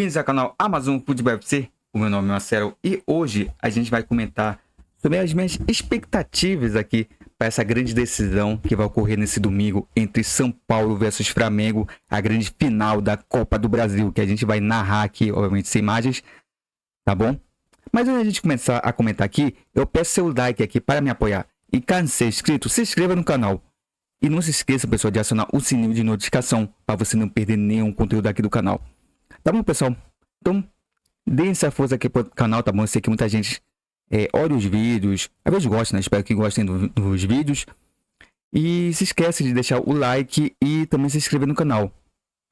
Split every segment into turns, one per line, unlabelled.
Bem-vindos ao canal Amazon Futebol FC. O meu nome é Marcelo e hoje a gente vai comentar sobre as minhas expectativas aqui para essa grande decisão que vai ocorrer nesse domingo entre São Paulo versus Flamengo, a grande final da Copa do Brasil, que a gente vai narrar aqui, obviamente sem imagens, tá bom? Mas antes de a gente começar a comentar aqui, eu peço seu like aqui para me apoiar. E caso seja inscrito, se inscreva no canal. E não se esqueça, pessoal, de acionar o sininho de notificação para você não perder nenhum conteúdo aqui do canal. Tá bom, pessoal? Então, deem essa força aqui pro canal, tá bom? Eu sei que muita gente olha os vídeos, às vezes gosta, né? Espero que gostem dos vídeos. E se esqueça de deixar o like e também se inscrever no canal.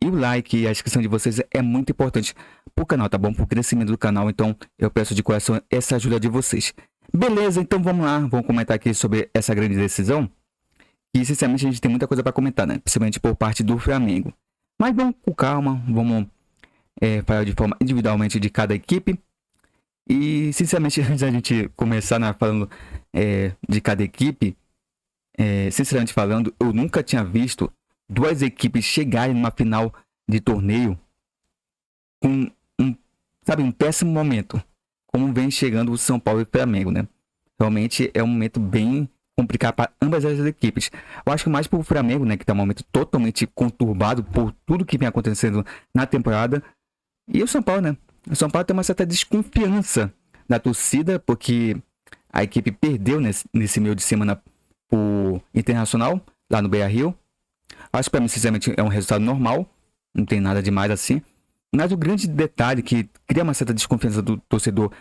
E o like e a inscrição de vocês é muito importante pro canal, tá bom? Pro crescimento do canal, então eu peço de coração essa ajuda de vocês. Beleza, então vamos lá, vamos comentar aqui sobre essa grande decisão. E sinceramente a gente tem muita coisa para comentar, né? Principalmente por parte do Flamengo. Mas vamos com calma, vamos falar de forma individualmente de cada equipe. E sinceramente, antes da gente começar falando de cada equipe, sinceramente falando, eu nunca tinha visto duas equipes chegarem numa final de torneio com um péssimo momento, como vem chegando o São Paulo e o Flamengo, né? Realmente é um momento bem complicado para ambas as equipes. Eu acho que mais para o Flamengo, né, que tá um momento totalmente conturbado por tudo que vem acontecendo na temporada. E o São Paulo, né? O São Paulo tem uma certa desconfiança da torcida, porque a equipe perdeu nesse meio de semana pro Internacional, lá no Beira-Rio. Acho que para mim, sinceramente, é um resultado normal. Não tem nada demais assim. Mas o grande detalhe que cria uma certa desconfiança do torcedor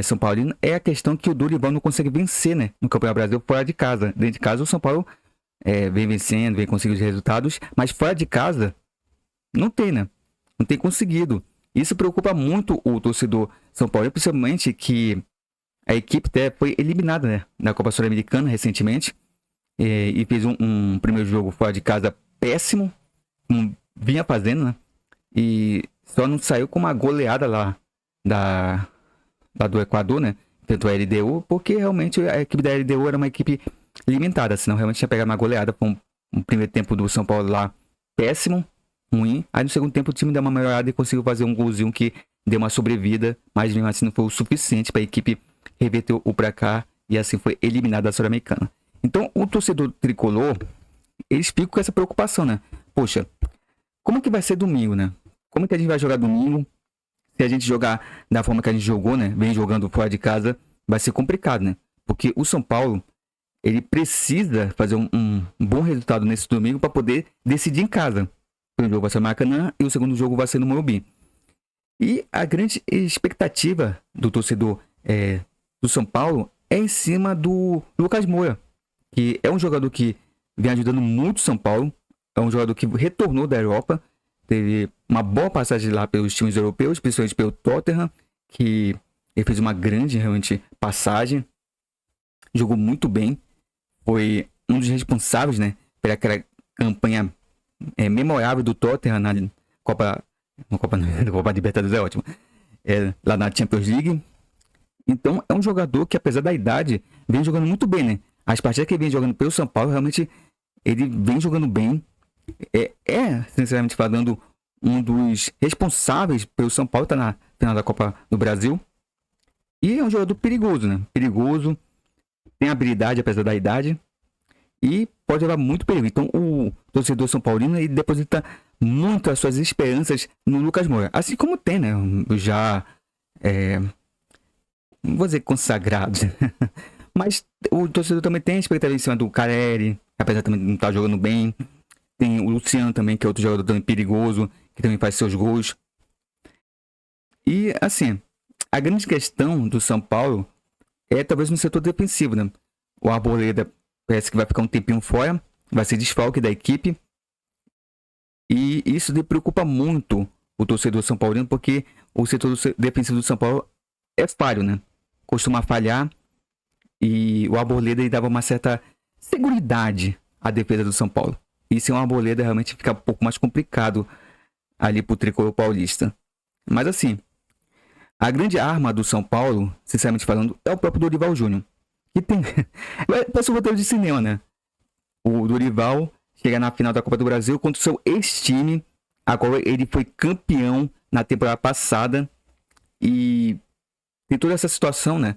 São Paulino é a questão que o Dorival não consegue vencer, né? No Campeonato Brasileiro fora de casa. Dentro de casa, o São Paulo vem vencendo, vem conseguindo os resultados. Mas fora de casa, não tem, né? Não tem conseguido. Isso preocupa muito o torcedor São Paulo, principalmente que a equipe até foi eliminada, né, na Copa Sul-Americana recentemente e fez um primeiro jogo fora de casa péssimo, como vinha fazendo, né, e só não saiu com uma goleada lá do Equador, né, tanto a LDU, porque realmente a equipe da LDU era uma equipe limitada, senão realmente tinha pegado uma goleada com um primeiro tempo do São Paulo lá péssimo, ruim. Aí no segundo tempo o time deu uma melhorada e conseguiu fazer um golzinho que deu uma sobrevida, mas mesmo assim não foi o suficiente para a equipe reverter o placar e assim foi eliminada da Sul-Americana. Então o torcedor tricolor, eles ficam com essa preocupação, né? Poxa, como é que vai ser domingo, né? Como é que a gente vai jogar domingo? Se a gente jogar da forma que a gente jogou, né? Vem jogando fora de casa, vai ser complicado, né? Porque o São Paulo, ele precisa fazer um bom resultado nesse domingo para poder decidir em casa. O primeiro jogo vai ser no Maracanã e o segundo jogo vai ser no Morumbi. E a grande expectativa do torcedor do São Paulo é em cima do Lucas Moura, que é um jogador que vem ajudando muito o São Paulo. É um jogador que retornou da Europa, teve uma boa passagem lá pelos times europeus, principalmente pelo Tottenham, que ele fez uma grande realmente passagem, jogou muito bem, foi um dos responsáveis, né, pela aquela campanha memorável do Tottenham na Copa Libertadores, é ótimo, lá na Champions League. Então é um jogador que, apesar da idade, vem jogando muito bem, né? As partidas que ele vem jogando pelo São Paulo, realmente ele vem jogando bem, sinceramente falando, um dos responsáveis pelo São Paulo estar na final da Copa do Brasil. E é um jogador perigoso, né? Perigoso, tem habilidade apesar da idade e pode levar muito perigo. Então o torcedor São Paulino, ele deposita muito as suas esperanças no Lucas Moura. Assim como tem, né? Já, não vou dizer consagrado, mas o torcedor também tem expectativa em cima do Carelli, apesar de também não estar jogando bem. Tem o Luciano também, que é outro jogador também perigoso, que também faz seus gols. E assim, a grande questão do São Paulo é talvez no setor defensivo, né? O Arboleda parece que vai ficar um tempinho fora, vai ser desfalque da equipe. E isso preocupa muito o torcedor São Paulino, porque o setor defensivo do São Paulo é falho, né? Costuma falhar. E o Arboleda dava uma certa seguridade à defesa do São Paulo. E sem o Arboleda realmente fica um pouco mais complicado ali pro tricolor paulista. Mas assim, a grande arma do São Paulo, sinceramente falando, é o próprio Dorival Júnior. Que tem... Parece um roteiro de cinema, né? O Dorival chega na final da Copa do Brasil contra o seu ex-time. Agora ele foi campeão na temporada passada. E tem toda essa situação, né,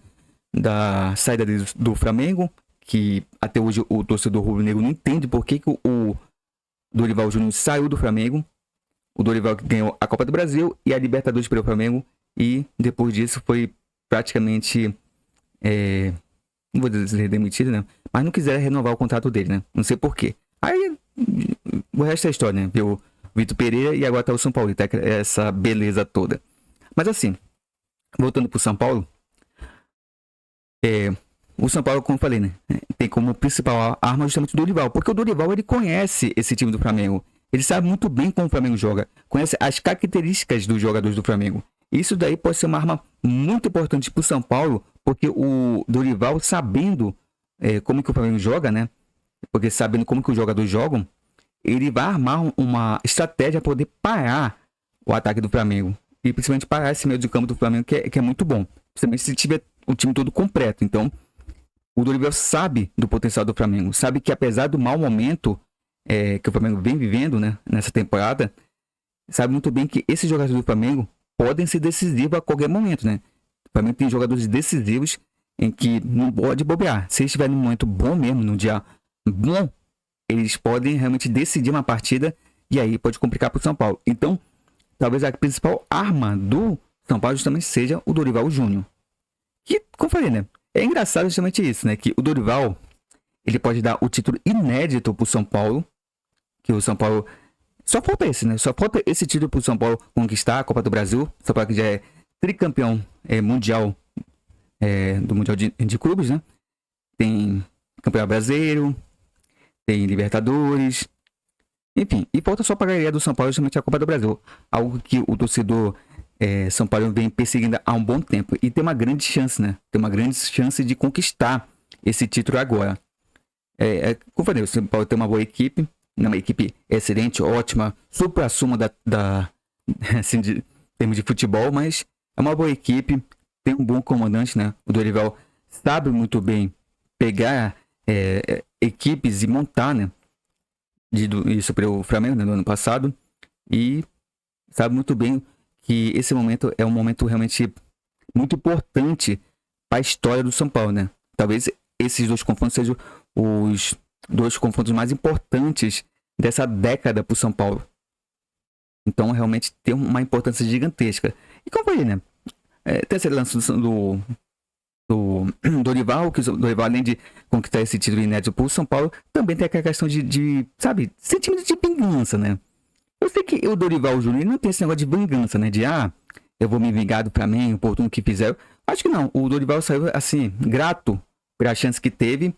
da saída do Flamengo, que até hoje o torcedor rubro-negro não entende por que o Dorival Júnior saiu do Flamengo. O Dorival que ganhou a Copa do Brasil e a Libertadores pelo Flamengo. E depois disso foi praticamente, não vou dizer demitido, né? Mas não quiseram renovar o contrato dele, né? Não sei porquê. Aí o resto é história, né? Viu o Vitor Pereira e agora tá o São Paulo. Tá essa beleza toda. Mas assim, voltando pro São Paulo. O São Paulo, como eu falei, né? Tem como principal arma justamente o Dorival. Porque o Dorival, ele conhece esse time do Flamengo. Ele sabe muito bem como o Flamengo joga. Conhece as características dos jogadores do Flamengo. Isso daí pode ser uma arma muito importante para o São Paulo. Porque o Dorival, sabendo como que o Flamengo joga, né? Porque sabendo como que os jogadores jogam, ele vai armar uma estratégia para poder parar o ataque do Flamengo. E principalmente parar esse meio de campo do Flamengo, que é muito bom. Principalmente se tiver o time todo completo. Então, o Dorival sabe do potencial do Flamengo. Sabe que apesar do mau momento que o Flamengo vem vivendo, né, nessa temporada, sabe muito bem que esses jogadores do Flamengo podem ser decisivos a qualquer momento, né? O Flamengo tem jogadores decisivos em que não pode bobear. Se eles estiverem num momento bom mesmo, num dia bom, eles podem realmente decidir uma partida e aí pode complicar para o São Paulo. Então, talvez a principal arma do São Paulo justamente seja o Dorival Júnior. Que, como eu falei, né? É engraçado justamente isso, né? Que o Dorival, ele pode dar o título inédito pro São Paulo. Que o São Paulo... Só falta esse, né? Só falta esse título pro São Paulo conquistar a Copa do Brasil. São Paulo que já é tricampeão mundial do Mundial de Clubes, né? Tem Campeonato Brasileiro, tem Libertadores. Enfim, e falta só pra galera do São Paulo justamente a Copa do Brasil. Algo que o torcedor São Paulo vem perseguindo há um bom tempo. E tem uma grande chance, né? Tem uma grande chance de conquistar esse título agora. Como eu falei, o São Paulo tem uma boa equipe. Uma equipe excelente, ótima, supra-sumo assim, de termos de futebol, mas é uma boa equipe, tem um bom comandante, né? O Dorival sabe muito bem pegar equipes e montar, né? Isso para o Flamengo, né, no ano passado, e sabe muito bem que esse momento é um momento realmente muito importante para a história do São Paulo, né? Talvez esses dois confrontos sejam os dois confrontos mais importantes dessa década para o São Paulo. Então, realmente tem uma importância gigantesca. E como eu falei, né? Tem esse lance do Dorival, que o Dorival, além de conquistar esse título inédito para o São Paulo, também tem aquela questão de sabe, sentimento de vingança, né? Eu sei que o Dorival Júnior não tem esse negócio de vingança, né? De, eu vou me vingar do Flamengo por tudo que fizeram. Acho que não. O Dorival saiu, assim, grato pela chance que teve.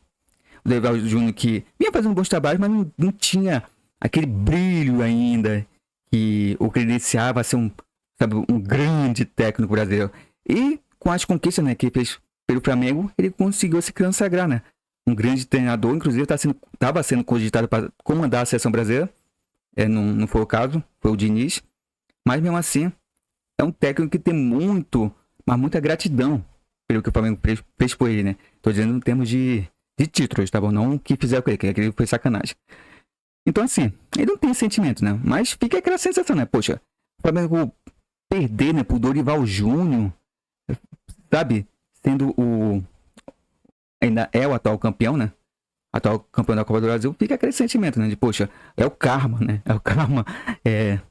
O Dorival Júnior que vinha fazendo bons trabalhos, mas não tinha aquele brilho ainda que o credenciava a ser um grande técnico brasileiro. E com as conquistas, né, que ele fez pelo Flamengo, ele conseguiu se consagrar, né? Um grande treinador, inclusive estava sendo cogitado para comandar a seleção brasileira. Não foi o caso, foi o Diniz. Mas mesmo assim, é um técnico que tem muita gratidão pelo que o Flamengo fez por ele, né? Tô dizendo em termos de títulos, tá bom? Não o que fizeram com ele, que aquele foi sacanagem. Então, assim, ele não tem sentimento, né? Mas fica aquela sensação, né? Poxa, o Flamengo perder, né, pro Dorival Júnior, sabe? Sendo ainda é o atual campeão, né? Atual campeão da Copa do Brasil, fica aquele sentimento, né? De, poxa, é o karma, né? É o karma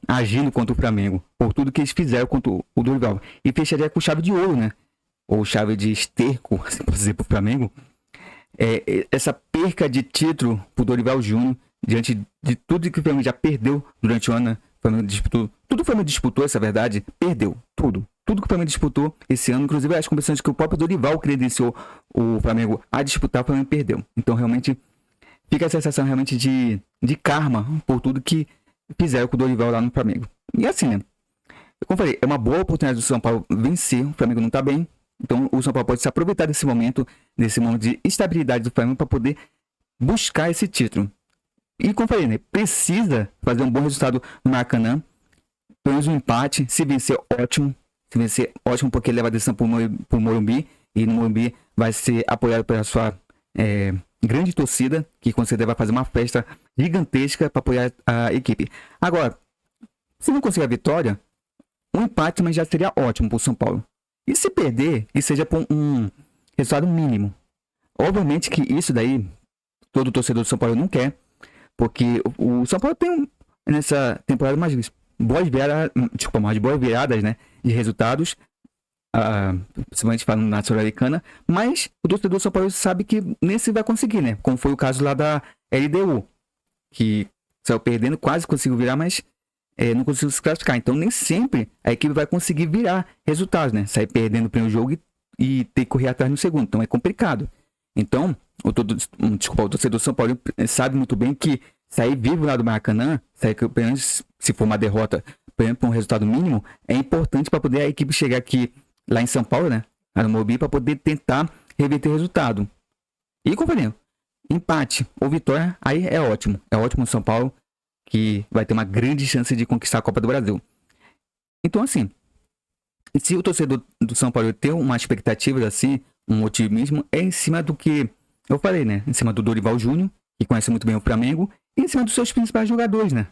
agindo contra o Flamengo, por tudo que eles fizeram contra o Dorival. E fecharia com chave de ouro, né? Ou chave de esterco, assim pode dizer, pro Flamengo. Essa perca de título pro Dorival Júnior, diante de tudo que o Flamengo já perdeu durante o ano, né? O Flamengo disputou, tudo que o Flamengo disputou, essa verdade, perdeu, tudo que o Flamengo disputou esse ano, inclusive as competições que o próprio Dorival credenciou o Flamengo a disputar, o Flamengo perdeu. Então realmente fica a sensação realmente de karma por tudo que fizeram com o Dorival lá no Flamengo. E assim, né? Como eu falei, é uma boa oportunidade do São Paulo vencer, o Flamengo não tá bem. Então o São Paulo pode se aproveitar desse momento de instabilidade do Flamengo para poder buscar esse título. E como eu falei, né, precisa fazer um bom resultado no Maracanã, pelo menos um empate, se vencer ótimo, porque leva a decisão para o Morumbi, e no Morumbi vai ser apoiado pela sua grande torcida, que com certeza vai fazer uma festa gigantesca para apoiar a equipe. Agora, se não conseguir a vitória, Um empate, mas já seria ótimo pro São Paulo. E se perder, que seja por um resultado mínimo. Obviamente que isso daí, todo torcedor do São Paulo não quer, porque o São Paulo tem, nessa temporada, umas boas viradas, né, de resultados, principalmente falando na Sul-Americana, mas o torcedor do São Paulo sabe que nesse vai conseguir, né, como foi o caso lá da LDU, que saiu perdendo, quase conseguiu virar, mas não conseguiu se classificar. Então nem sempre a equipe vai conseguir virar resultados, né, sair perdendo o primeiro jogo e ter que correr atrás no segundo, então é complicado. Então, o torcedor do São Paulo sabe muito bem que sair vivo lá do Maracanã, sair campeão, se for uma derrota, por exemplo, um resultado mínimo, é importante para poder a equipe chegar aqui, lá em São Paulo, né, lá no Morumbi, para poder tentar reverter o resultado. E, companheiro, empate ou vitória, aí é ótimo. É ótimo o São Paulo, que vai ter uma grande chance de conquistar a Copa do Brasil. Então, assim, se o torcedor do São Paulo ter uma expectativa assim, um otimismo, é em cima do que eu falei, né? Em cima do Dorival Júnior, que conhece muito bem o Flamengo, e em cima dos seus principais jogadores, né?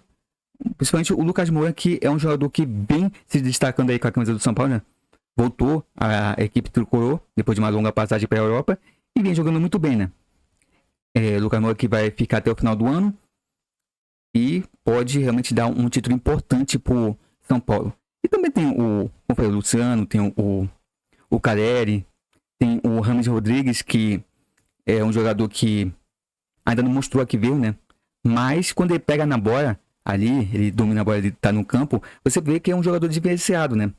Principalmente o Lucas Moura, que é um jogador que vem se destacando aí com a camisa do São Paulo, né? Voltou à equipe tricolor, depois de uma longa passagem para a Europa, e vem jogando muito bem, né? Lucas Moura que vai ficar até o final do ano, e pode realmente dar um título importante pro São Paulo. E também tem o Luciano, tem o Caleri, tem o Rames Rodrigues, que é um jogador que ainda não mostrou a que veio, né? Mas quando ele pega na bola, ali, ele domina a bola, ele tá no campo, você vê que é um jogador diferenciado, né?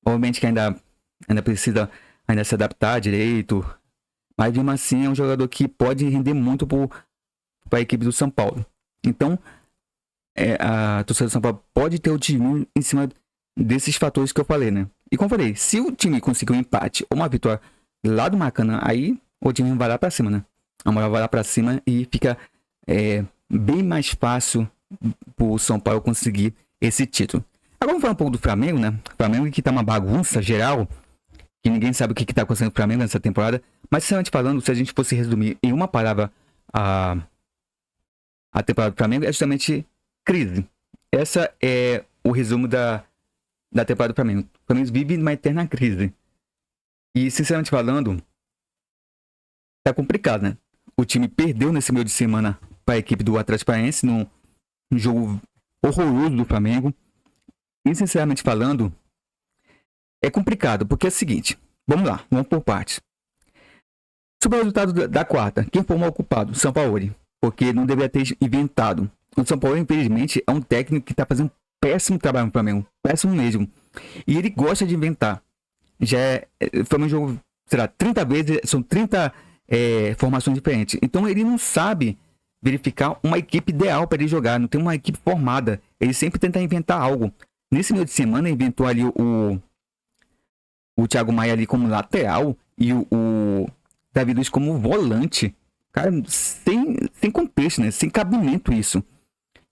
Obviamente que ainda precisa se adaptar direito, mas mesmo assim é um jogador que pode render muito para a equipe do São Paulo. Então, a torcida do São Paulo pode ter o time em cima desses fatores que eu falei, né? E como eu falei, se o time conseguir um empate ou uma vitória lá do Maracanã, aí o time vai lá pra cima, né? A moral vai lá pra cima e fica bem mais fácil pro São Paulo conseguir esse título. Agora vamos falar um pouco do Flamengo, né? O Flamengo que tá uma bagunça geral, que ninguém sabe o que tá acontecendo com o Flamengo nessa temporada. Mas sinceramente falando, se a gente fosse resumir em uma palavra a temporada do Flamengo, é justamente crise. Essa é o resumo da temporada do Flamengo. O Flamengo vive numa eterna crise. E, sinceramente falando, tá complicado, né? O time perdeu nesse meio de semana para a equipe do Atlético Paranaense num jogo horroroso do Flamengo. E, sinceramente falando, é complicado, porque é o seguinte. Vamos lá, vamos por partes. Sobre o resultado da quarta, quem foi o mal culpado? São Paulo. Porque não deveria ter inventado. O São Paulo, infelizmente, é um técnico que tá fazendo péssimo trabalho no Flamengo. Péssimo mesmo. E ele gosta de inventar. Foi um jogo, sei lá, 30 vezes, são 30 formações diferentes. Então ele não sabe verificar uma equipe ideal para ele jogar. Não tem uma equipe formada. Ele sempre tenta inventar algo. Nesse meio de semana, inventou ali o Thiago Maia ali como lateral e o Davi Luiz como volante. Cara, sem contexto, né? Sem cabimento isso.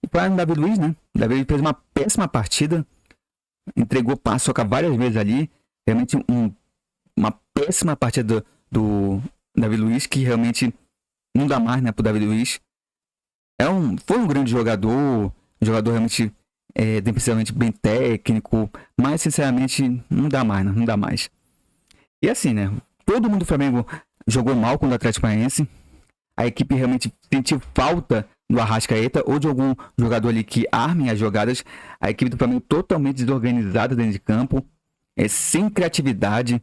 E para o Davi Luiz, né? O Davi Luiz fez uma péssima partida. Entregou paçoca várias vezes ali. Realmente uma péssima partida do Davi Luiz, que realmente não dá mais, né, pro Davi Luiz. Foi um grande jogador. Um jogador realmente defensivamente bem técnico. Mas, sinceramente, não dá mais, né? Não dá mais. E assim, né? Todo mundo do Flamengo jogou mal contra o Atlético Paranaense. A equipe realmente sentiu falta do Arrascaeta ou de algum jogador ali que arme as jogadas. A equipe do Flamengo totalmente desorganizada dentro de campo, sem criatividade,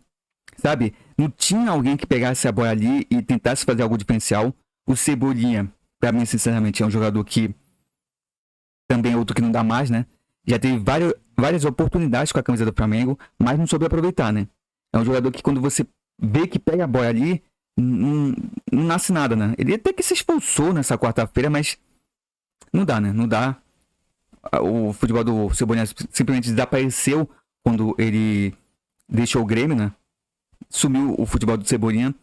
sabe? Não tinha alguém que pegasse a bola ali e tentasse fazer algo diferencial. O Cebolinha, pra mim, sinceramente, é um jogador que também é outro que não dá mais, né? Já teve várias oportunidades com a camisa do Flamengo, mas não soube aproveitar, né? É um jogador que quando você vê que pega a bola ali, não nasce nada, né? Ele até que se expulsou nessa quarta-feira, mas não dá, né? Não dá. O futebol do Cebolinha simplesmente desapareceu quando ele deixou o Grêmio, né? Sumiu o futebol do Cebolinha.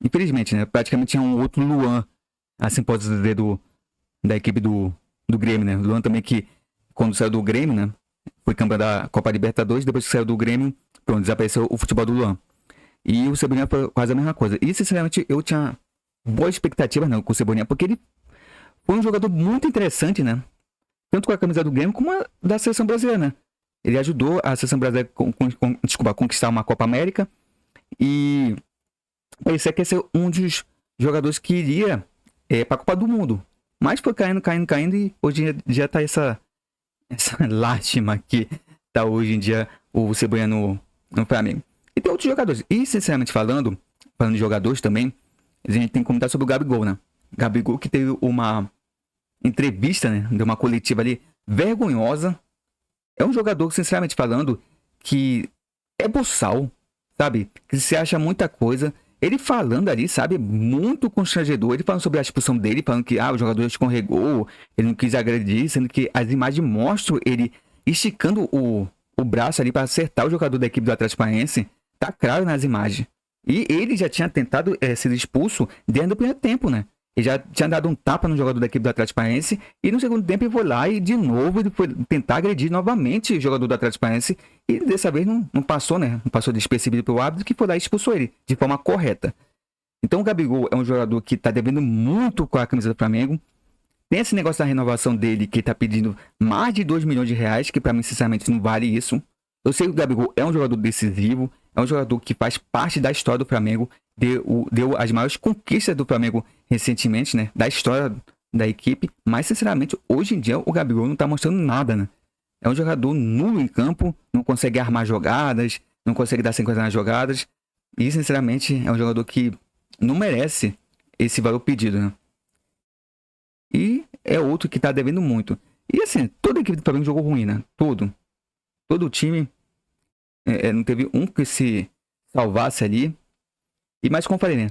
Infelizmente, né? Praticamente é um outro Luan, assim pode dizer, da equipe do Grêmio, né? O Luan também que, quando saiu do Grêmio, né? Foi campeão da Copa Libertadores, depois que saiu do Grêmio, pronto, desapareceu o futebol do Luan. E o Cebolinha foi quase a mesma coisa. E, sinceramente, eu tinha boa expectativa, né, com o Cebolinha, porque ele foi um jogador muito interessante, né? Tanto com a camisa do Grêmio como a da seleção brasileira, né? Ele ajudou a seleção brasileira a conquistar uma Copa América. E parecia que ia ser um dos jogadores que iria para a Copa do Mundo. Mas foi caindo. E hoje em dia tá essa lástima que tá hoje em dia o Cebolinha no Flamengo. E tem outros jogadores. E, sinceramente falando de jogadores também, a gente tem que comentar sobre o Gabigol, né? Gabigol que teve uma entrevista, né? Deu uma coletiva ali vergonhosa. É um jogador, sinceramente falando, que é boçal, sabe? Que se acha muita coisa. Ele falando ali, sabe? Muito constrangedor. Ele falando sobre a expulsão dele, falando que o jogador escorregou, ele não quis agredir, sendo que as imagens mostram ele esticando o braço ali para acertar o jogador da equipe do Atlético Paranaense. Tá claro nas imagens. E ele já tinha tentado ser expulso dentro do primeiro tempo, né? Ele já tinha dado um tapa no jogador da equipe do Atlético Paranaense. E no segundo tempo ele foi lá e de novo ele foi tentar agredir novamente o jogador do Atlético Paranaense. E dessa vez não passou, né? Não passou despercebido pelo árbitro, que foi lá e expulsou ele de forma correta. Então o Gabigol é um jogador que tá devendo muito com a camisa do Flamengo. Tem esse negócio da renovação dele, que tá pedindo mais de 2 milhões de reais, que pra mim, sinceramente, não vale isso. Eu sei que o Gabigol é um jogador decisivo, é um jogador que faz parte da história do Flamengo, deu as maiores conquistas do Flamengo recentemente, né? Da história da equipe. Mas, sinceramente, hoje em dia o Gabigol não tá mostrando nada, né? É um jogador nulo em campo, não consegue armar jogadas, não consegue dar sequência nas jogadas. E, sinceramente, é um jogador que não merece esse valor pedido, né? E é outro que tá devendo muito. E, assim, toda a equipe do Flamengo jogou ruim, né? Todo o time não teve um que se salvasse ali. E mais como eu falei, né?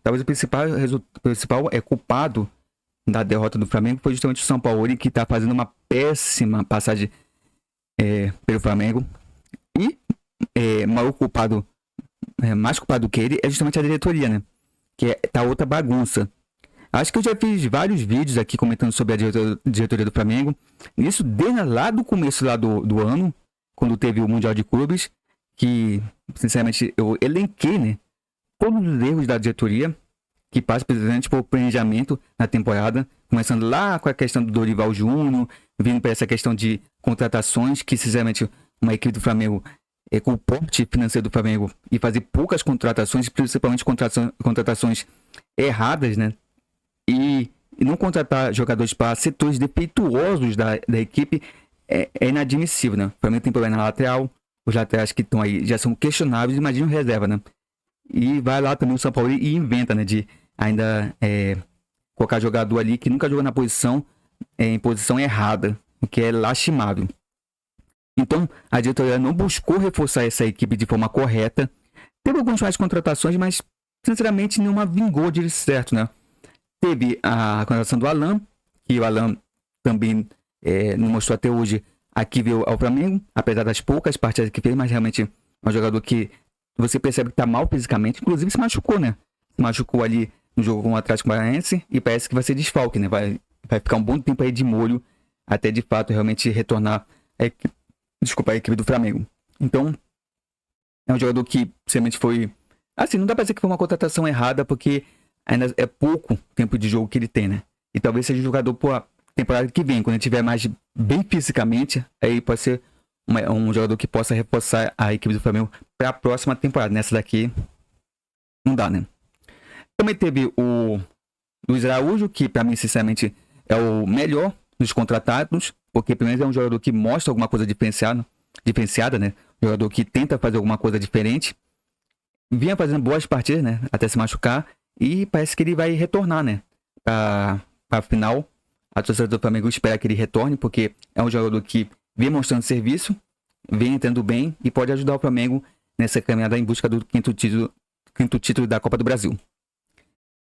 Talvez o principal culpado da derrota do Flamengo foi justamente o São Paulo, que tá fazendo uma péssima passagem pelo Flamengo. E mais culpado que ele é justamente a diretoria, né? Que tá outra bagunça. Acho que eu já fiz vários vídeos aqui comentando sobre a diretoria do Flamengo. Isso desde lá do começo lá do ano, quando teve o Mundial de Clubes, que, sinceramente, eu elenquei, né, todos os erros da diretoria, que passa precisamente por planejamento na temporada, começando lá com a questão do Dorival Júnior, vindo para essa questão de contratações, que, sinceramente, uma equipe do Flamengo, com o porte financeiro do Flamengo, e fazer poucas contratações, principalmente contratações erradas, né, e não contratar jogadores para setores defeituosos da equipe é inadmissível, né? O Flamengo tem problema na lateral, os laterais que estão aí já são questionáveis, imagina o reserva, né? E vai lá também o São Paulo e inventa, né? De ainda colocar jogador ali que nunca jogou na posição, em posição errada, o que é lastimável. Então, a diretoria não buscou reforçar essa equipe de forma correta. Teve algumas mais contratações, mas, sinceramente, nenhuma vingou de certo, né? Teve a contratação do Alan, que o Alan também não mostrou até hoje aqui veio ao Flamengo, apesar das poucas partidas que fez, mas realmente é um jogador que você percebe que tá mal fisicamente, inclusive se machucou, né? Se machucou ali no jogo com o Atlético Paranaense e parece que vai ser desfalque, né? Vai ficar um bom tempo aí de molho até de fato realmente retornar a equipe do Flamengo. Então, é um jogador que realmente foi... Assim, não dá pra dizer que foi uma contratação errada, porque ainda é pouco tempo de jogo que ele tem, né? E talvez seja jogador por temporada que vem, quando ele estiver mais bem fisicamente, aí pode ser um jogador que possa reforçar a equipe do Flamengo para a próxima temporada. Nessa daqui, não dá, né? Também teve o Luiz Araújo, que para mim, sinceramente, é o melhor dos contratados, porque pelo menos é um jogador que mostra alguma coisa diferenciada, né? Um jogador que tenta fazer alguma coisa diferente. Vinha fazendo boas partidas, né? Até se machucar. E parece que ele vai retornar, né? Para a final. A torcida do Flamengo espera que ele retorne, porque é um jogador que vem mostrando serviço, vem entrando bem e pode ajudar o Flamengo nessa caminhada em busca do quinto título da Copa do Brasil.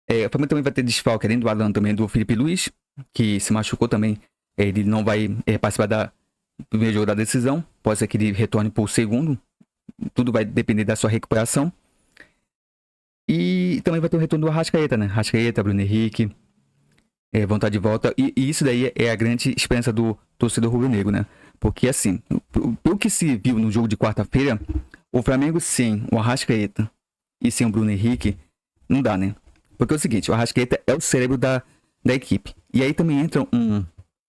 O Flamengo também vai ter desfalque, além do Alan, também do Felipe Luiz, que se machucou também. Ele não vai participar do primeiro jogo da decisão. Pode ser que ele retorne para o segundo. Tudo vai depender da sua recuperação. E também vai ter o retorno do Arrascaeta, né? Arrascaeta, Bruno Henrique, vão estar de volta. E isso daí é a grande esperança do torcedor rubro-negro, né? Porque, assim, pelo que se viu no jogo de quarta-feira, o Flamengo sem o Arrascaeta e sem o Bruno Henrique, não dá, né? Porque é o seguinte, o Arrascaeta é o cérebro da equipe. E aí também entra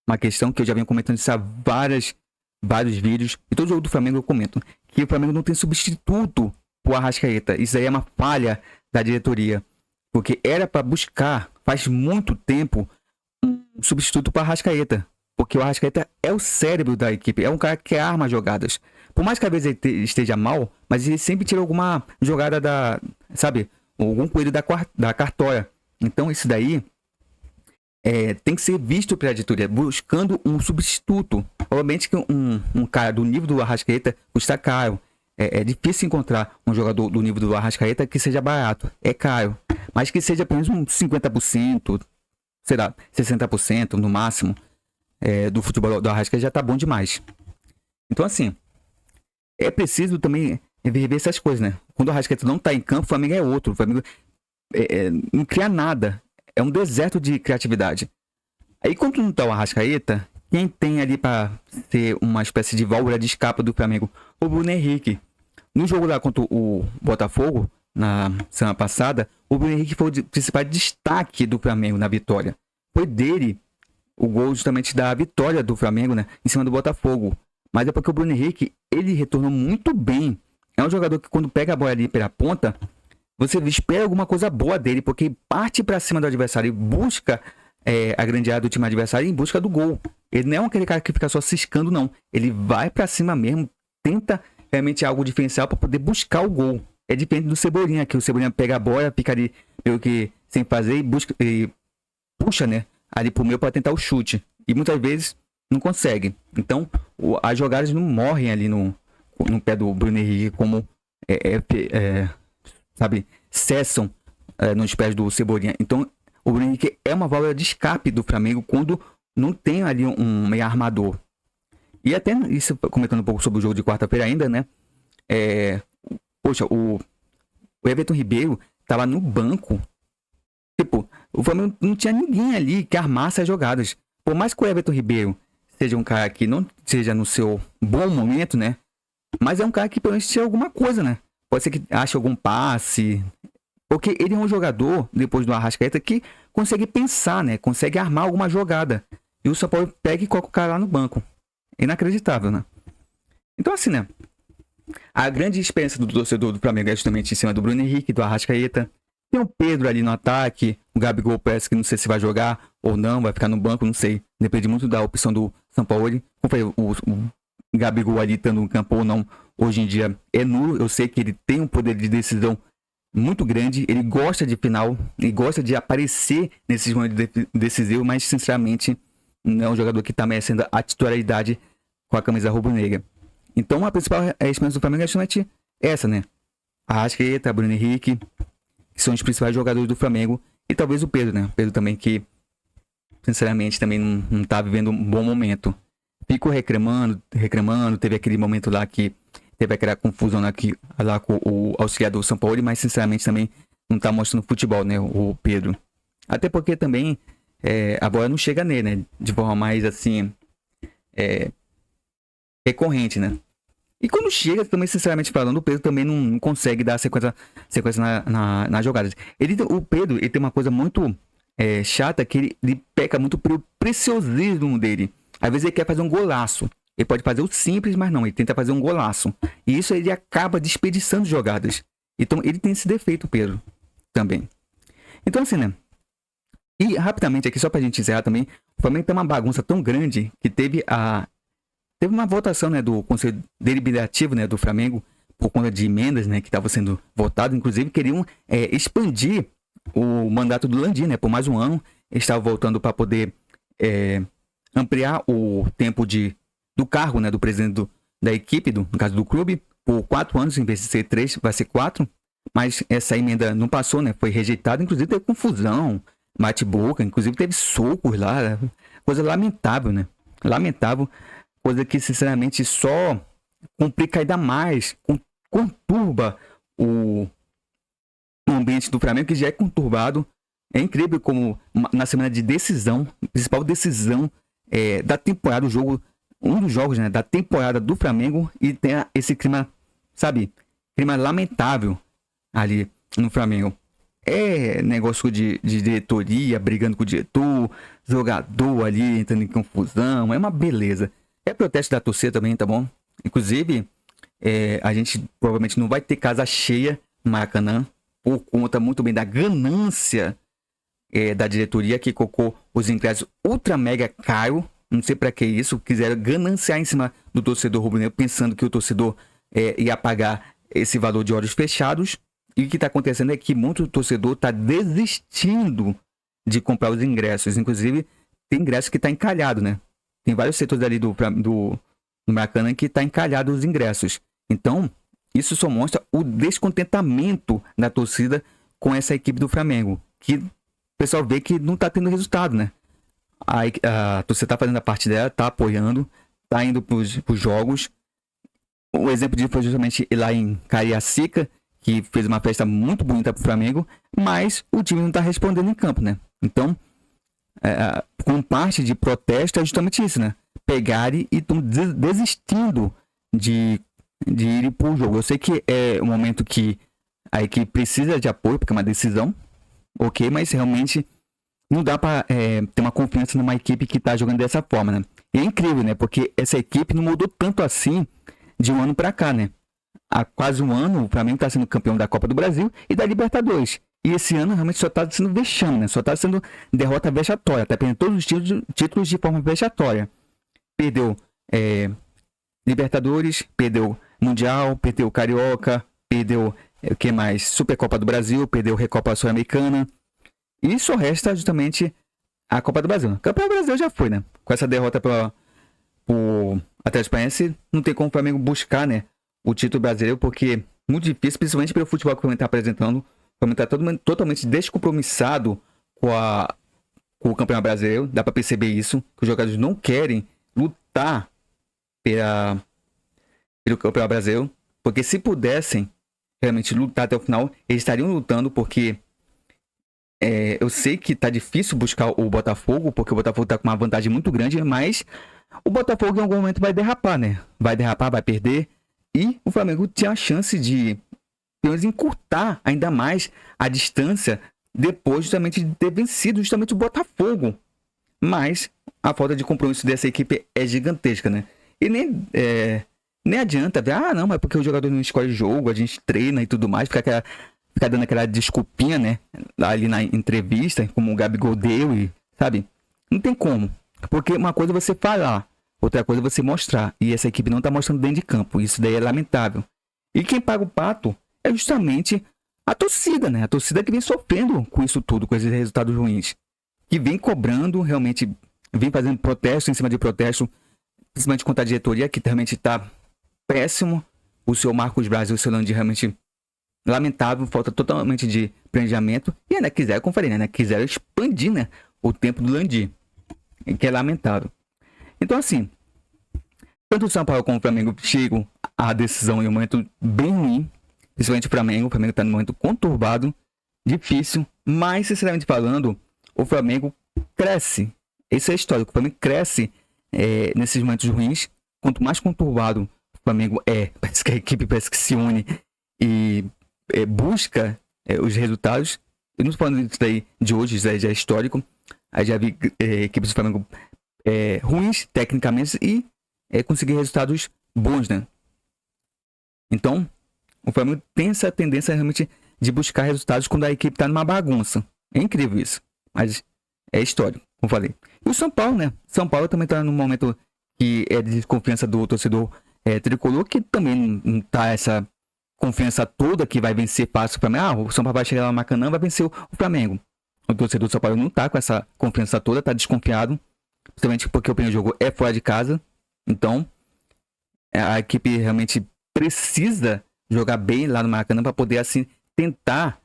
uma questão que eu já venho comentando isso há várias vários vídeos, e todo jogo do Flamengo eu comento, que o Flamengo não tem substituto pro Arrascaeta. Isso aí é uma falha da diretoria. Porque era para buscar, faz muito tempo, um substituto para Arrascaeta. Porque o Arrascaeta é o cérebro da equipe, é um cara que arma jogadas. Por mais que às vezes ele esteja mal, mas ele sempre tira alguma jogada da, sabe, algum coelho da cartola. Então isso daí tem que ser visto pela diretoria, buscando um substituto. Obviamente que um cara do nível do Arrascaeta custa caro. É difícil encontrar um jogador do nível do Arrascaeta que seja barato. É caro. Mas que seja apenas um 50%, sei lá, 60% no máximo do futebol do Arrascaeta já tá bom demais. Então, assim, é preciso também rever essas coisas, né? Quando o Arrascaeta não tá em campo, o Flamengo é outro. O Flamengo não cria nada. É um deserto de criatividade. Aí, quando não tá o Arrascaeta, quem tem ali pra ser uma espécie de válvula de escape do Flamengo? O Bruno Henrique. No jogo lá contra o Botafogo, na semana passada, o Bruno Henrique foi o principal destaque do Flamengo na vitória. Foi dele o gol justamente da vitória do Flamengo, né, em cima do Botafogo. Mas é porque o Bruno Henrique, ele retornou muito bem. É um jogador que quando pega a bola ali pela ponta, você espera alguma coisa boa dele, porque parte para cima do adversário e busca a grande área do time adversário em busca do gol. Ele não é aquele cara que fica só ciscando, não. Ele vai para cima mesmo, tenta realmente algo diferencial para poder buscar o gol. É diferente do Cebolinha, que o Cebolinha pega a bola, fica ali meio que sem fazer e busca e puxa, né, ali pro meio para tentar o chute. E muitas vezes não consegue. Então, as jogadas não morrem ali no pé do Bruno Henrique, como sabe, cessam nos pés do Cebolinha. Então, o Bruno Henrique é uma válvula de escape do Flamengo quando não tem ali um meio armador. E até isso, comentando um pouco sobre o jogo de quarta-feira ainda, né? Poxa, o Everton Ribeiro tava no banco. Tipo, o Flamengo não tinha ninguém ali que armasse as jogadas. Por mais que o Everton Ribeiro seja um cara que não seja no seu bom momento, né? Mas é um cara que pelo menos tinha alguma coisa, né? Pode ser que ache algum passe. Porque ele é um jogador, depois do Arrascaeta, que consegue pensar, né? Consegue armar alguma jogada. E o São Paulo pega e coloca o cara lá no banco. Inacreditável, né? Então, assim, né? A grande experiência do torcedor do Flamengo é justamente em cima do Bruno Henrique, do Arrascaeta. Tem o Pedro ali no ataque. O Gabigol parece que não sei se vai jogar ou não, vai ficar no banco, não sei. Depende muito da opção do São Paulo. Como o Gabigol ali estando no campo ou não, hoje em dia é nulo. Eu sei que ele tem um poder de decisão muito grande, ele gosta de final, ele gosta de aparecer nesses momentos decisivos, mas sinceramente não é um jogador que está merecendo a titularidade com a camisa rubro-negra. Então a principal experiência do Flamengo é justamente essa, né? Arrascaeta, Bruno Henrique, que são os principais jogadores do Flamengo, e talvez o Pedro, né? O Pedro também que sinceramente também não tá vivendo um bom momento. Ficou reclamando, teve aquele momento lá que teve aquela confusão lá com o auxiliar do São Paulo, mas sinceramente também não tá mostrando futebol, né, o Pedro. Até porque também a bola não chega nele, né, de forma mais assim, recorrente, né. E quando chega, também sinceramente falando, o Pedro também não consegue dar sequência nas jogadas. O Pedro, ele tem uma coisa muito chata, que ele peca muito pelo preciosismo dele. Às vezes ele quer fazer um golaço. Ele pode fazer o simples, mas não, ele tenta fazer um golaço. E isso ele acaba desperdiçando jogadas. Então ele tem esse defeito, Pedro, também. Então assim, né? E rapidamente aqui, só pra gente encerrar também, o Flamengo tem uma bagunça tão grande que teve uma votação, né, do Conselho Deliberativo, né, do Flamengo, por conta de emendas, né, que estavam sendo votadas. Inclusive queriam expandir o mandato do Landim, né, por mais um ano. Eles estavam voltando para poder ampliar o tempo do cargo, né, do presidente da equipe, no caso do clube, por 4 anos, em vez de ser 3, vai ser 4. Mas essa emenda não passou, né? Foi rejeitada, inclusive teve confusão, bate-boca, inclusive teve socos lá, coisa lamentável, né? Lamentável, coisa que sinceramente só complica ainda mais, conturba o ambiente do Flamengo, que já é conturbado. É incrível como na semana de decisão, principal decisão da temporada, um dos jogos, né, da temporada do Flamengo, e tem esse clima, sabe, clima lamentável ali no Flamengo. É negócio de diretoria brigando com o diretor, jogador ali entrando em confusão, é uma beleza. é protesto da torcida também, tá bom? Inclusive, a gente provavelmente não vai ter casa cheia no Maracanã, por conta muito bem da ganância da diretoria, que colocou os ingressos ultra mega caro. Não sei pra que isso, quiseram gananciar em cima do torcedor rubro-negro, pensando que o torcedor ia pagar esse valor de olhos fechados. E o que está acontecendo é que muito torcedor está desistindo de comprar os ingressos. Inclusive, tem ingresso que está encalhado, né? Tem vários setores ali do Maracanã que está encalhado os ingressos. Então, isso só mostra o descontentamento da torcida com essa equipe do Flamengo. Que o pessoal vê que não está tendo resultado, né? A torcida está fazendo a parte dela, está apoiando, está indo para os jogos. O exemplo disso foi justamente lá em Cariacica, que fez uma festa muito bonita para o Flamengo, mas o time não está respondendo em campo, né? Então, com parte de protesto é justamente isso, né? Pegarem e estão desistindo de ir para o jogo. Eu sei que é um momento que a equipe precisa de apoio, porque é uma decisão, ok, mas realmente não dá para ter uma confiança numa equipe que está jogando dessa forma, né? E é incrível, né? Porque essa equipe não mudou tanto assim de um ano para cá, né? Há quase um ano, o Flamengo está sendo campeão da Copa do Brasil e da Libertadores. E esse ano realmente só está sendo vexame, né? Só está sendo derrota vexatória. Está perdendo todos os títulos de forma vexatória. Perdeu Libertadores, perdeu Mundial, perdeu Carioca, perdeu o que mais? Supercopa do Brasil, perdeu Recopa Sul-Americana. E só resta justamente a Copa do Brasil. A Copa do Brasil já foi, né? Com essa derrota para o Atlético Paranaense, não tem como o Flamengo buscar, né, o título brasileiro, porque é muito difícil, principalmente pelo futebol que o Flamengo está apresentando. O Flamengo está totalmente descompromissado com o Campeonato Brasileiro. Dá para perceber isso, que os jogadores não querem lutar pelo Campeonato Brasileiro, porque se pudessem realmente lutar até o final, eles estariam lutando, porque eu sei que tá difícil buscar o Botafogo, porque o Botafogo tá com uma vantagem muito grande, mas o Botafogo em algum momento vai derrapar, né? Vai derrapar, vai perder. E o Flamengo tinha a chance de, pelo menos, encurtar ainda mais a distância depois justamente de ter vencido justamente o Botafogo. Mas a falta de compromisso dessa equipe é gigantesca, né? E nem adianta ver, não, mas porque o jogador não escolhe jogo, a gente treina e tudo mais, fica dando aquela desculpinha, né? Ali na entrevista, como o Gabigol deu, e sabe? Não tem como. Porque uma coisa é você falar, outra coisa é você mostrar. E essa equipe não tá mostrando dentro de campo. Isso daí é lamentável. E quem paga o pato é justamente a torcida, né? A torcida que vem sofrendo com isso tudo, com esses resultados ruins. Que vem cobrando, realmente, vem fazendo protesto em cima de protesto, principalmente contra a diretoria, que realmente tá péssimo. O seu Marcos Braz e o seu Landim realmente lamentável, falta totalmente de planejamento. E ainda quiseram, como falei, né? Quiseram expandir, né, o tempo do Landim, que é lamentável. Então, assim, tanto o São Paulo como o Flamengo chegam à decisão em um momento bem ruim, principalmente o Flamengo está num momento conturbado, difícil, mas, sinceramente falando, o Flamengo cresce. Esse é histórico. O Flamengo cresce nesses momentos ruins. Quanto mais conturbado o Flamengo parece que a equipe parece que se une e busca os resultados. Eu não estou falando disso daí de hoje, isso já é histórico. Aí já vi equipes do Flamengo ruins tecnicamente e conseguir resultados bons, né? Então, o Flamengo tem essa tendência realmente de buscar resultados quando a equipe está numa bagunça. É incrível isso, mas é histórico, como falei. E o São Paulo, né? São Paulo também está num momento que é de desconfiança do torcedor tricolor, que também não está essa confiança toda que vai vencer fácil o Flamengo. O São Paulo vai chegar lá no Maracanã, vai vencer o Flamengo. O torcedor do São Paulo não tá com essa confiança toda, tá desconfiado. Principalmente porque o primeiro jogo é fora de casa. Então, a equipe realmente precisa jogar bem lá no Maracanã para poder, assim, tentar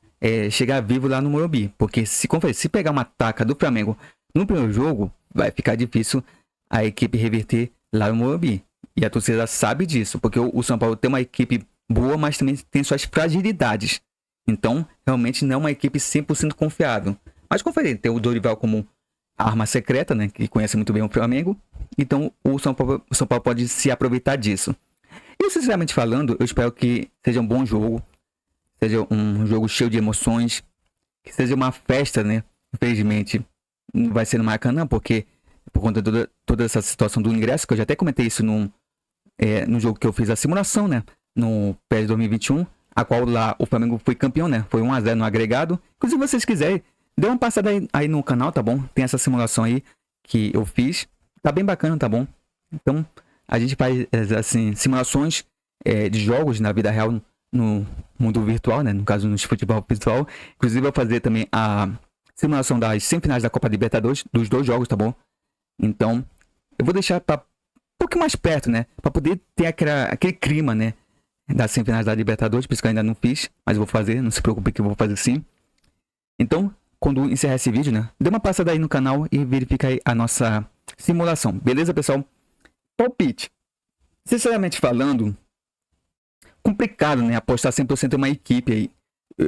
chegar vivo lá no Morumbi. Porque, se pegar uma taca do Flamengo no primeiro jogo, vai ficar difícil a equipe reverter lá no Morumbi. E a torcida sabe disso, porque o São Paulo tem uma equipe boa, mas também tem suas fragilidades. Então, realmente não é uma equipe 100% confiável. Mas, como eu falei, tem o Dorival como arma secreta, né? Que conhece muito bem o Flamengo. Então, o São Paulo pode se aproveitar disso. E, sinceramente falando, eu espero que seja um bom jogo. Seja um jogo cheio de emoções. Que seja uma festa, né? Infelizmente, não vai ser no Maracanã, porque por conta toda essa situação do ingresso, que eu já até comentei isso no jogo que eu fiz a simulação, né? No PES 2021, a qual lá o Flamengo foi campeão, né? Foi 1-0 no agregado. Inclusive, se vocês quiserem, dê uma passada aí no canal, tá bom? Tem essa simulação aí que eu fiz. Tá bem bacana, tá bom? Então, a gente faz, assim, simulações de jogos na vida real no mundo virtual, né? No caso, no futebol virtual. Inclusive, eu vou fazer também a simulação das semifinais da Copa Libertadores, dos 2 jogos, tá bom? Então, eu vou deixar pra um pouco mais perto, né? Pra poder ter aquele clima, né? Das semifinais da Libertadores, por isso que eu ainda não fiz, mas eu vou fazer, não se preocupe que eu vou fazer sim. Então, quando encerrar esse vídeo, né? Dê uma passada aí no canal e verifica aí a nossa simulação. Beleza, pessoal? Palpite. Sinceramente falando, complicado, né? Apostar 100% em uma equipe aí.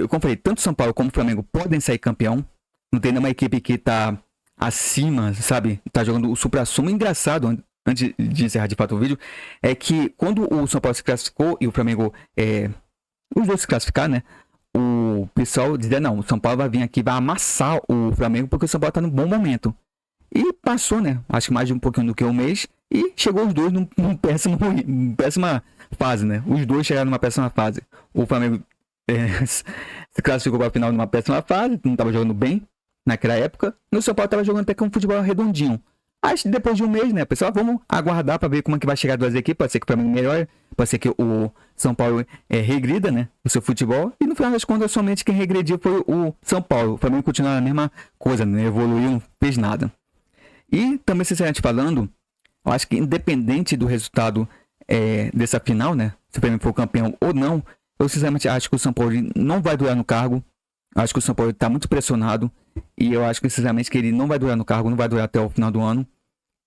Como eu falei, tanto São Paulo como o Flamengo podem sair campeão. Não tem nenhuma equipe que tá acima, sabe? Tá jogando o supra-sumo. Engraçado, antes de encerrar de fato o vídeo, é que quando o São Paulo se classificou e o Flamengo, os dois se classificar, né? O pessoal dizia, não, o São Paulo vai vir aqui, vai amassar o Flamengo porque o São Paulo tá num bom momento. E passou, né? Acho que mais de um pouquinho do que um mês. E chegou os dois numa péssima fase, né? Os dois chegaram numa péssima fase. O Flamengo se classificou para a final numa péssima fase, não estava jogando bem naquela época. E o São Paulo estava jogando até com um futebol redondinho. Mas depois de um mês, né, pessoal, vamos aguardar para ver como é que vai chegar as duas equipes. Pode ser que o Flamengo melhore, pode ser que o São Paulo regrida, né, o seu futebol. E no final das contas, somente quem regrediu foi o São Paulo. O Flamengo continua a mesma coisa, né, evoluiu, não fez nada. E também, sinceramente falando, eu acho que independente do resultado dessa final, né, se o Flamengo for campeão ou não, eu sinceramente acho que o São Paulo não vai durar no cargo. Eu acho que o São Paulo está muito pressionado. E eu acho que, sinceramente, que ele não vai durar no cargo, não vai durar até o final do ano.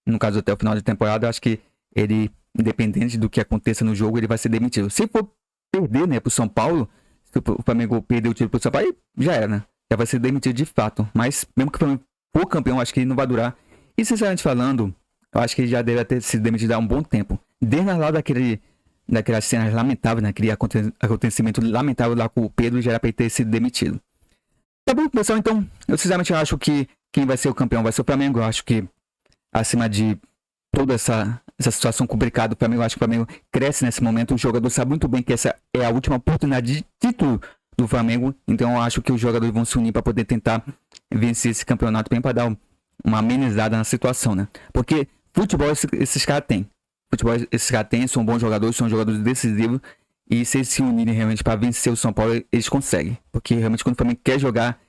No caso, até o final da temporada, eu acho que ele, independente do que aconteça no jogo, ele vai ser demitido. Se for perder, né, pro São Paulo, se o Flamengo perder o título pro São Paulo, aí já era, né? Já vai ser demitido de fato. Mas, mesmo que o Flamengo for campeão, eu acho que ele não vai durar. E, sinceramente falando, eu acho que ele já deve ter sido demitido há um bom tempo. Desde lá daquelas cenas lamentáveis, né? Aquele acontecimento lamentável lá com o Pedro, já era pra ele ter sido demitido. Tá bom, pessoal? Então, eu sinceramente acho que quem vai ser o campeão vai ser o Flamengo. Eu acho que, acima de toda essa situação complicada, o Flamengo, eu acho que o Flamengo cresce nesse momento. O jogador sabe muito bem que essa é a última oportunidade de título do Flamengo. Então, eu acho que os jogadores vão se unir para poder tentar vencer esse campeonato bem, para dar uma amenizada na situação, né? Porque futebol esses caras têm. Futebol esses caras têm, são bons jogadores, são jogadores decisivos. E se eles se unirem realmente para vencer o São Paulo, eles conseguem. Porque realmente quando o Flamengo quer jogar,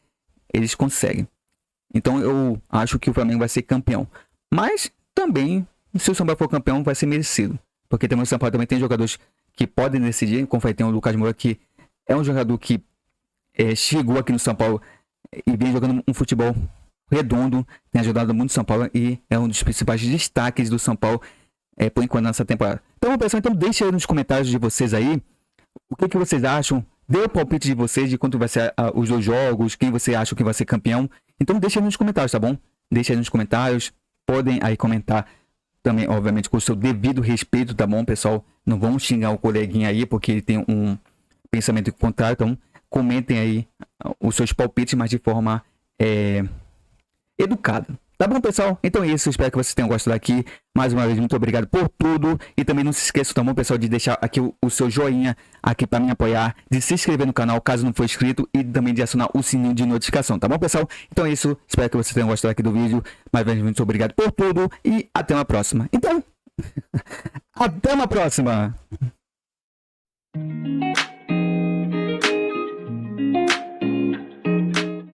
eles conseguem. Então eu acho que o Flamengo vai ser campeão. Mas também, se o São Paulo for campeão, vai ser merecido. Porque também o São Paulo também tem jogadores que podem decidir. Como tem o Lucas Moura, que é um jogador que chegou aqui no São Paulo e vem jogando um futebol redondo. Tem ajudado muito o São Paulo e é um dos principais destaques do São Paulo por enquanto nessa temporada. Então, pessoal, deixe aí nos comentários de vocês aí o que vocês acham. Dê o palpite de vocês de quanto vai ser os 2 jogos, quem você acha que vai ser campeão. Então deixe aí nos comentários, tá bom? Deixe aí nos comentários. Podem aí comentar também, obviamente, com o seu devido respeito, tá bom, pessoal? Não vão xingar o coleguinha aí porque ele tem um pensamento contrário. Então comentem aí os seus palpites, mas de forma educada. Tá bom, pessoal? Então é isso. Espero que vocês tenham gostado aqui. Mais uma vez, muito obrigado por tudo. E também não se esqueça, tá bom, pessoal, de deixar aqui o seu joinha aqui para me apoiar. De se inscrever no canal, caso não for inscrito. E também de acionar o sininho de notificação. Tá bom, pessoal? Então é isso. Espero que vocês tenham gostado aqui do vídeo. Mais uma vez, muito obrigado por tudo. E até uma próxima. Então, até uma próxima.